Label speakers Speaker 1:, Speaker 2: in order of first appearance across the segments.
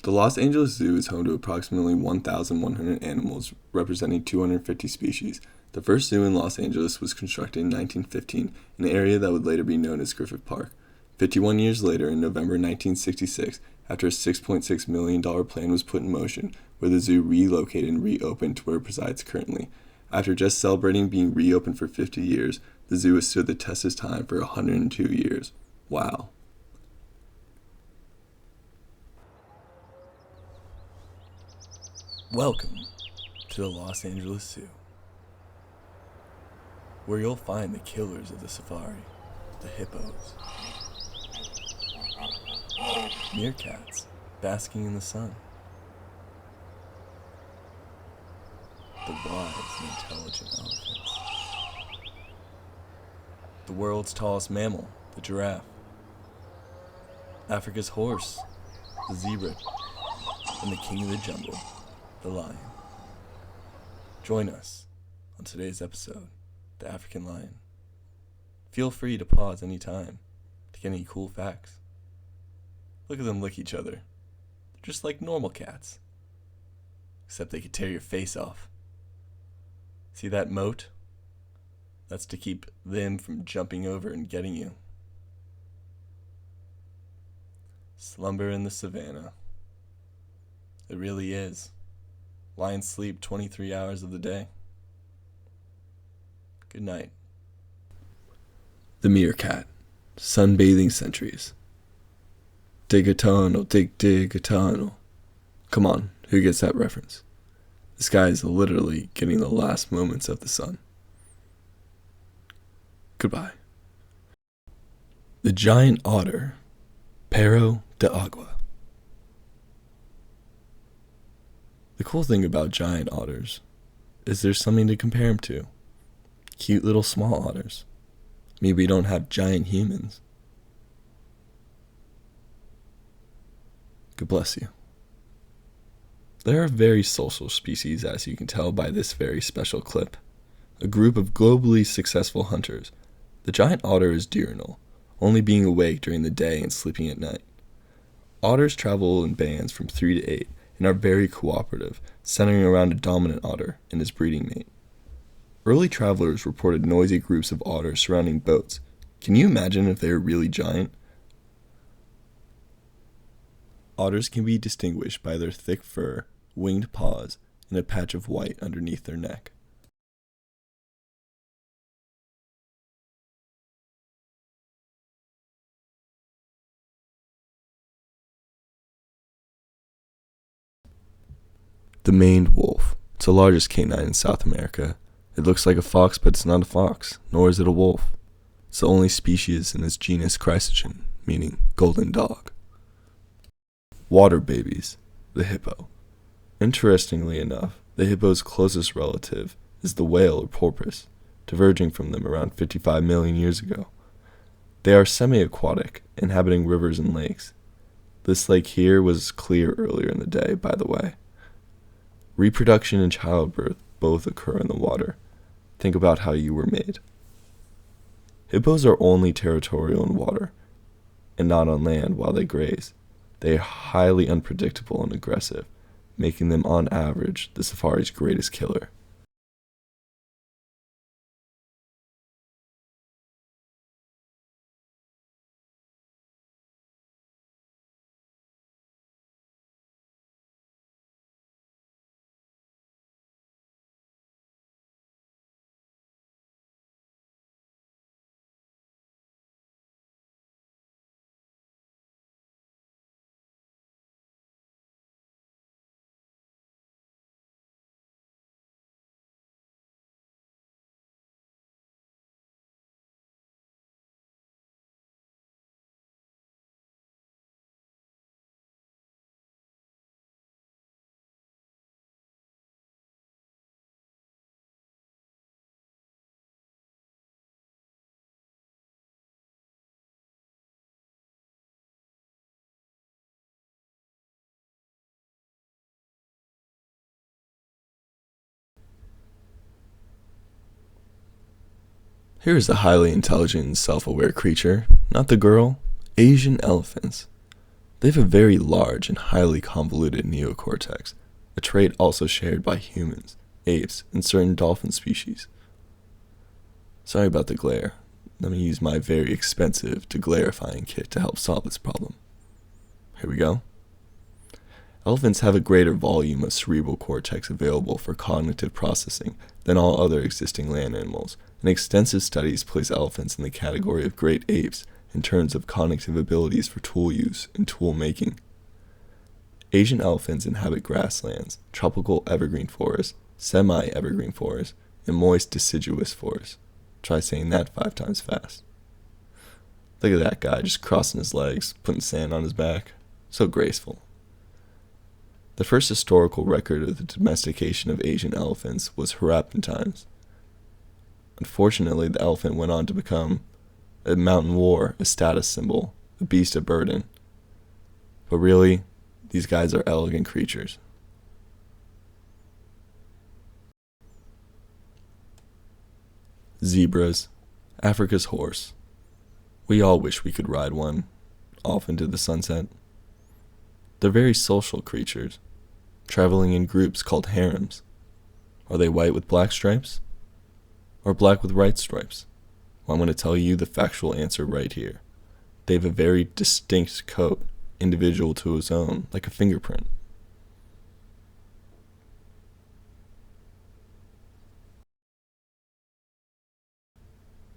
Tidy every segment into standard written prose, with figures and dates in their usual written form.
Speaker 1: The Los Angeles Zoo is home to approximately 1,100 animals representing 250 species. The first zoo in Los Angeles was constructed in 1915 in an area that would later be known as Griffith Park. 51 years later, in November 1966, after a $6.6 million plan was put in motion, where the zoo relocated and reopened to where it presides currently. After just celebrating being reopened for 50 years, the zoo has stood the test of time for 102 years. Wow.
Speaker 2: Welcome to the Los Angeles Zoo, where you'll find the killers of the safari, the hippos, meerkats basking in the sun, the wise and intelligent elephants, the world's tallest mammal, the giraffe, Africa's horse, the zebra, and the king of the jungle, the lion. Join us on today's episode, The African Lion. Feel free to pause any time to get any cool facts. Look at them lick each other. They're just like normal cats, except they could tear your face off. See that moat? That's to keep them from jumping over and getting you. Slumber in the savannah. It really is. Lions sleep 23 hours of the day. Good night.
Speaker 1: The meerkat. Sunbathing centuries. Dig a tunnel, dig a tunnel. Come on, who gets that reference? This guy is literally getting the last moments of the sun. Goodbye. The giant otter. Perro de Agua. The cool thing about giant otters is there's something to compare them to. Cute little small otters. Maybe we don't have giant humans. God bless you. They're a very social species, as you can tell by this very special clip. A group of globally successful hunters. The giant otter is diurnal, only being awake during the day and sleeping at night. Otters travel in bands from 3 to 8 and are very cooperative, centering around a dominant otter and his breeding mate. Early travelers reported noisy groups of otters surrounding boats. Can you imagine if they were really giant? Otters can be distinguished by their thick fur, winged paws, and a patch of white underneath their neck. The maned wolf. It's the largest canine in South America. It looks like a fox, but it's not a fox, nor is it a wolf. It's the only species in this genus Chrysogen, meaning golden dog. Water babies. The hippo. Interestingly enough, the hippo's closest relative is the whale or porpoise, diverging from them around 55 million years ago. They are semi-aquatic, inhabiting rivers and lakes. This lake here was clear earlier in the day, by the way. Reproduction and childbirth both occur in the water. Think about how you were made. Hippos are only territorial in water, and not on land while they graze. They are highly unpredictable and aggressive, making them on average the safari's greatest killer. Here is a highly intelligent and self-aware creature, not the girl, Asian elephants. They have a very large and highly convoluted neocortex, a trait also shared by humans, apes, and certain dolphin species. Sorry about the glare. Let me use my very expensive deglarifying kit to help solve this problem. Here we go. Elephants have a greater volume of cerebral cortex available for cognitive processing than all other existing land animals, and extensive studies place elephants in the category of great apes in terms of cognitive abilities for tool use and tool making. Asian elephants inhabit grasslands, tropical evergreen forests, semi-evergreen forests, and moist deciduous forests. Try saying that 5 times fast. Look at that guy just crossing his legs, putting sand on his back. So graceful. The first historical record of the domestication of Asian elephants was Harappan times. Unfortunately, the elephant went on to become a mountain war, a status symbol, a beast of burden. But really, these guys are elegant creatures. Zebras, Africa's horse. We all wish we could ride one, off into the sunset. They're very social creatures, traveling in groups called harems. Are they white with black stripes? Or black with white stripes? Well, I'm going to tell you the factual answer right here. They have a very distinct coat, individual to his own, like a fingerprint.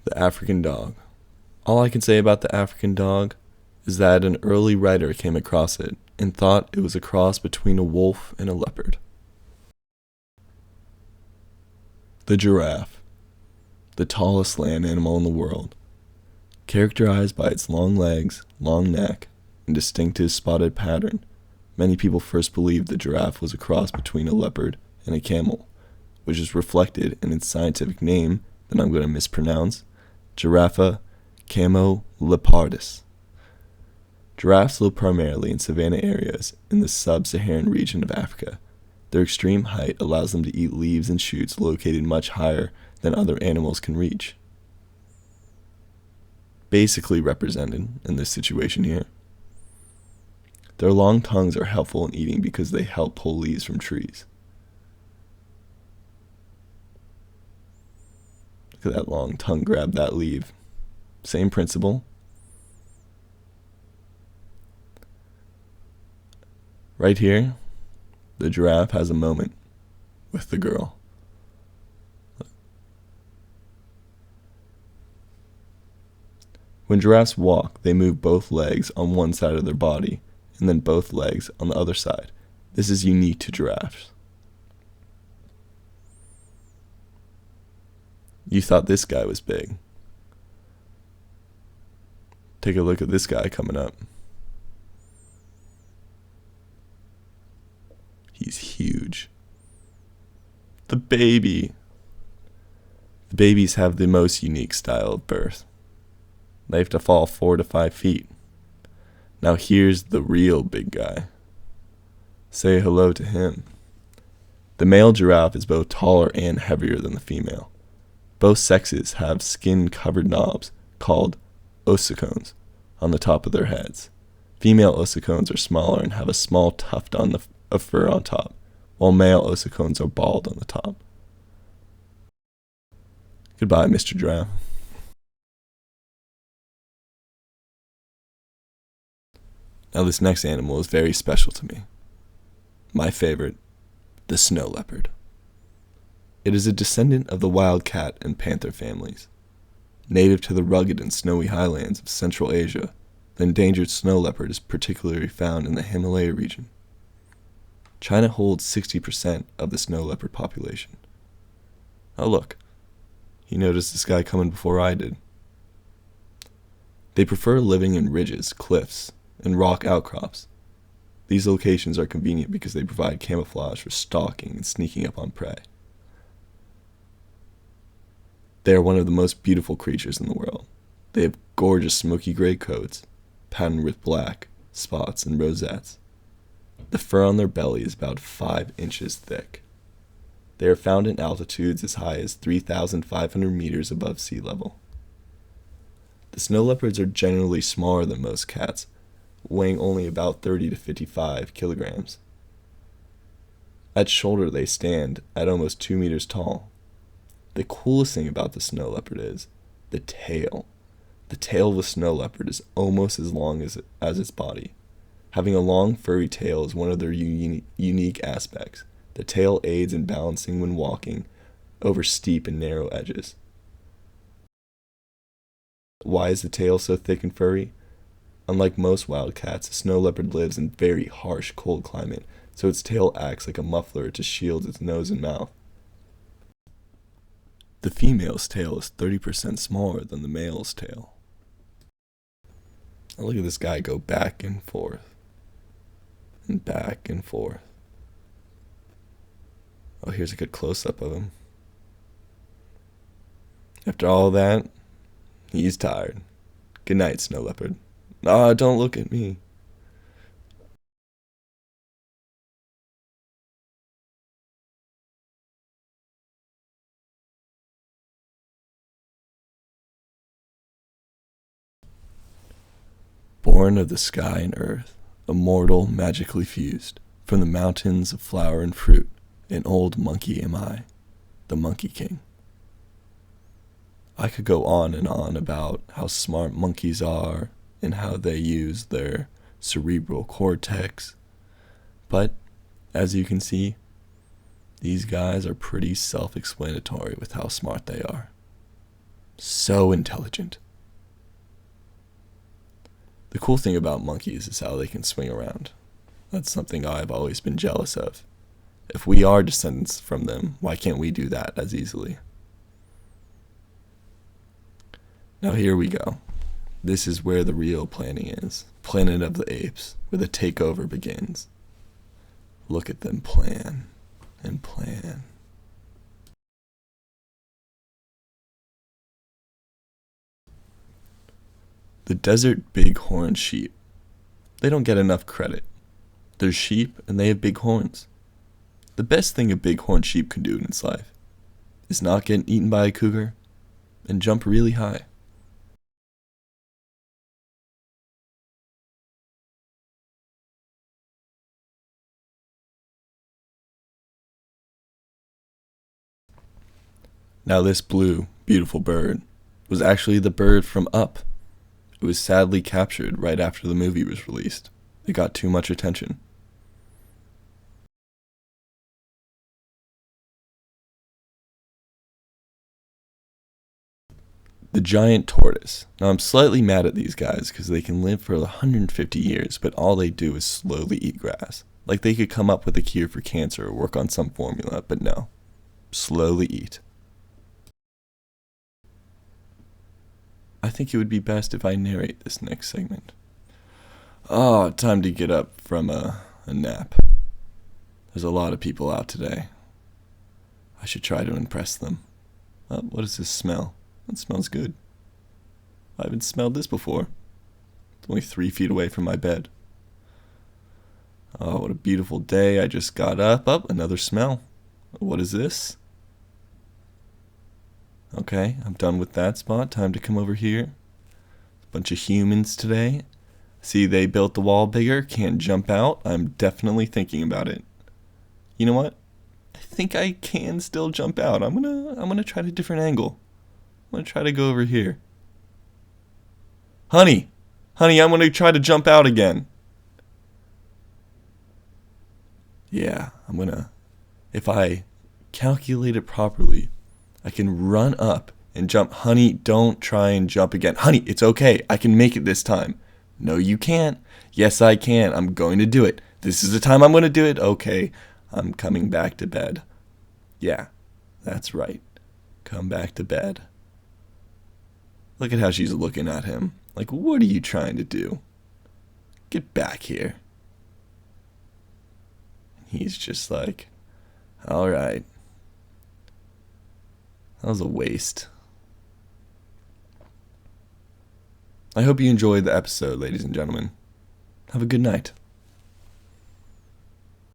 Speaker 1: The African dog. All I can say about the African dog is that an early writer came across it and thought it was a cross between a wolf and a leopard. The giraffe, the tallest land animal in the world, characterized by its long legs, long neck, and distinctive spotted pattern. Many people first believed the giraffe was a cross between a leopard and a camel, which is reflected in its scientific name that I'm going to mispronounce, Giraffa camelolepardus. Giraffes live primarily in savanna areas in the sub-Saharan region of Africa. Their extreme height allows them to eat leaves and shoots located much higher than other animals can reach. Basically represented in this situation here. Their long tongues are helpful in eating because they help pull leaves from trees. Look at that long tongue grab that leaf. Same principle. Right here, the giraffe has a moment with the girl. When giraffes walk, they move both legs on one side of their body and then both legs on the other side. This is unique to giraffes. You thought this guy was big. Take a look at this guy coming up. He's huge. The baby. The babies have the most unique style of birth. They have to fall 4 to 5 feet. Now here's the real big guy. Say hello to him. The male giraffe is both taller and heavier than the female. Both sexes have skin-covered knobs called ossicones on the top of their heads. Female ossicones are smaller and have a small tuft of fur on top, while male ossicones are bald on the top. Goodbye, Mr. Giraffe. Now this next animal is very special to me. My favorite, the snow leopard. It is a descendant of the wild cat and panther families. Native to the rugged and snowy highlands of Central Asia, the endangered snow leopard is particularly found in the Himalaya region. China holds 60% of the snow leopard population. Oh look, he noticed this guy coming before I did. They prefer living in ridges, cliffs, and rock outcrops. These locations are convenient because they provide camouflage for stalking and sneaking up on prey. They are one of the most beautiful creatures in the world. They have gorgeous smoky gray coats, patterned with black spots and rosettes. The fur on their belly is about 5 inches thick. They are found in altitudes as high as 3,500 meters above sea level. The snow leopards are generally smaller than most cats, weighing only about 30 to 55 kilograms. At shoulder, they stand at almost 2 meters tall. The coolest thing about the snow leopard is the tail. The tail of a snow leopard is almost as long as its body. Having a long, furry tail is one of their unique aspects. The tail aids in balancing when walking over steep and narrow edges. Why is the tail so thick and furry? Unlike most wildcats, a snow leopard lives in very harsh, cold climate, so its tail acts like a muffler to shield its nose and mouth. The female's tail is 30% smaller than the male's tail. Now look at this guy go back and forth, and back and forth. Oh, here's a good close-up of him. After all that, he's tired. Good night, snow leopard. Ah, don't look at me. Born of the sky and earth, immortal, magically fused, from the mountains of flower and fruit, an old monkey am I, the Monkey King. I could go on and on about how smart monkeys are and how they use their cerebral cortex, but as you can see, these guys are pretty self-explanatory with how smart they are. So intelligent. The cool thing about monkeys is how they can swing around. That's something I've always been jealous of. If we are descendants from them, why can't we do that as easily? Now here we go. This is where the real planning is. Planet of the Apes, where the takeover begins. Look at them plan and plan. The desert bighorn sheep. They don't get enough credit. They're sheep and they have big horns. The best thing a bighorn sheep can do in its life is not get eaten by a cougar and jump really high. Now this blue, beautiful bird was actually the bird from Up. It was sadly captured right after the movie was released. It got too much attention. The giant tortoise. Now I'm slightly mad at these guys because they can live for 150 years, but all they do is slowly eat grass. Like they could come up with a cure for cancer or work on some formula, but no. Slowly eat. I think it would be best if I narrate this next segment. Oh, time to get up from a nap. There's a lot of people out today. I should try to impress them. What does this smell? It smells good. I haven't smelled this before. It's only 3 feet away from my bed. Oh, what a beautiful day. I just got up. Oh, another smell. What is this? Okay, I'm done with that spot. Time to come over here. A bunch of humans today. See, they built the wall bigger. Can't jump out. I'm definitely thinking about it. You know what? I think I can still jump out. I'm gonna try a different angle. I'm gonna try to go over here. Honey, I'm gonna try to jump out again. Yeah, if I calculate it properly, I can run up and jump. Honey, don't try and jump again. Honey, it's okay. I can make it this time. No, you can't. Yes, I can. I'm going to do it. This is the time I'm going to do it. Okay, I'm coming back to bed. Yeah, that's right. Come back to bed. Look at how she's looking at him. Like, what are you trying to do? Get back here. He's just like, all right. That was a waste. I hope you enjoyed the episode, ladies and gentlemen. Have a good night.